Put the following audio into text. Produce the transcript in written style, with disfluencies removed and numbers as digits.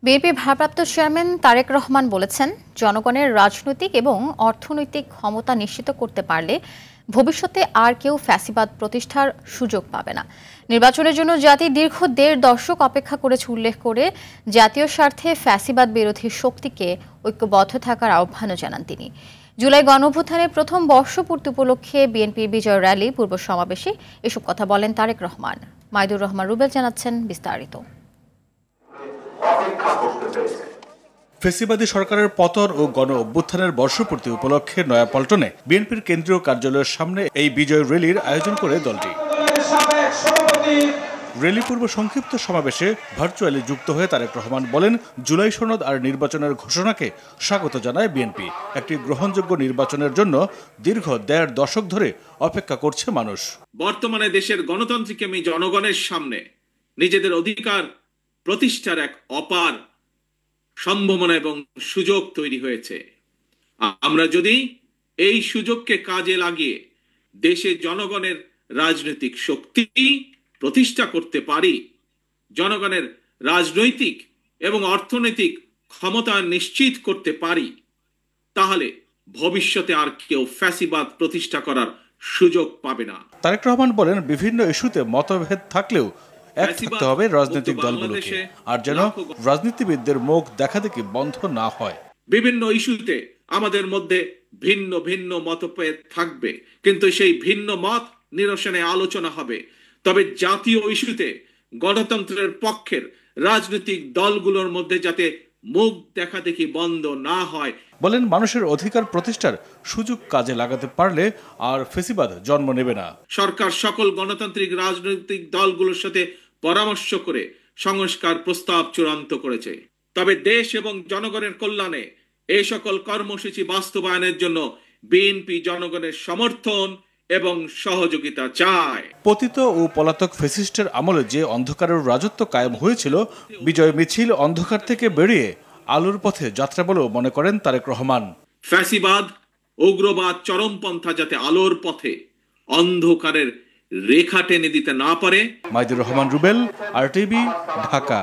বিএনপির ভারপ্রাপ্ত চেয়ারম্যান তারেক রহমান বলেছেন, জনগণের রাজনৈতিক এবং অর্থনৈতিক ক্ষমতা নিশ্চিত করতে পারলে ভবিষ্যতে আর কেউ ফ্যাসিবাদ প্রতিষ্ঠার সুযোগ পাবে না। নির্বাচনের জন্য জাতি দীর্ঘ ১.৫ দশক অপেক্ষা করেছে উল্লেখ করে জাতীয় স্বার্থে ফ্যাসিবাদ বিরোধী শক্তিকে ঐক্যবদ্ধ থাকার আহ্বানও জানান তিনি। জুলাই গণঅভ্যুত্থানের প্রথম বর্ষপূর্তি উপলক্ষে বিএনপির বিজয় র্যালি পূর্ব সমাবেশে এসব কথা বলেন তারেক রহমান। মাইদুর রহমান রুবেল জানাচ্ছেন বিস্তারিত। ফ্যাসিবাদী সরকারের পতন ও গণ অভ্যুত্থানের বর্ষপূর্তি উপলক্ষে নয়াপল্টনে বিএনপির কেন্দ্রীয় কার্যালয়ের সামনে এই বিজয় র্যালির আয়োজন করে দলটি। র্যালি পূর্ব সংক্ষিপ্ত সমাবেশে ভার্চুয়ালি যুক্ত হয়ে তারেক রহমান বলেন, জুলাই সনদ আর নির্বাচনের ঘোষণাকে স্বাগত জানায় বিএনপি। একটি গ্রহণযোগ্য নির্বাচনের জন্য দীর্ঘ ১.৫ দশক ধরে অপেক্ষা করছে মানুষ। বর্তমানে দেশের গণতান্ত্রিক জনগণের সামনে নিজেদের অধিকার প্রতিষ্ঠার এক অপার সম্ভাবনা এবং সুযোগ তৈরি হয়েছে। আমরা যদি এই সুযোগকে কাজে লাগিয়ে দেশে জনগণের রাজনৈতিক শক্তি প্রতিষ্ঠা করতে পারি, জনগণের রাজনৈতিক এবং অর্থনৈতিক ক্ষমতা নিশ্চিত করতে পারি, তাহলে ভবিষ্যতে আর কেউ ফ্যাসিবাদ প্রতিষ্ঠা করার সুযোগ পাবে না। তারেক রহমান বলেন, বিভিন্ন ইস্যুতে মতভেদ থাকলেও এক থাকতে হবে রাজনৈতিক দলগুলোকে, আর যেন রাজনীতিবিদদের মুখ দেখাদেখি বন্ধ না হয়। বিভিন্ন ইস্যুতে আমাদের মধ্যে ভিন্ন ভিন্ন মতভেদ থাকবে, কিন্তু সেই ভিন্ন মত নিরসনে আলোচনা হবে। তবে জাতীয় ইস্যুতে গণতন্ত্রের পক্ষের রাজনৈতিক দলগুলোর মধ্যে যাতে মুখ দেখাদেখি বন্ধ না হয়। বলেন, মানুষের অধিকার প্রতিষ্ঠার সুযোগ কাজে লাগাতে পারলে আর ফ্যাসিবাদ জন্ম নেবে না। সরকার সকল গণতান্ত্রিক রাজনৈতিক দলগুলোর সাথে পরামর্শ করে সংস্কার প্রস্তাব চূড়ান্ত করেছে। তবে দেশ এবং জনগণের কল্যাণে এই সকল কর্মসূচি বাস্তবায়নের জন্য বিএনপি জনগণের সমর্থন এবং সহযোগিতা চায়। পতিত ও পলাতক ফ্যাসিস্টের আমলে যে অন্ধকারের রাজত্ব কায়েম হয়েছিল, বিজয় মিছিল অন্ধকার থেকে বেরিয়ে আলোর পথে যাত্রা বলেও মনে করেন তারেক রহমান। ফ্যাসিবাদ, উগ্রবাদ, চরমপন্থা যাতে আলোর পথে অন্ধকারের রেখা টেনে দিতে না পারে। মাইদুর রহমান রুবেল, RTV, ঢাকা।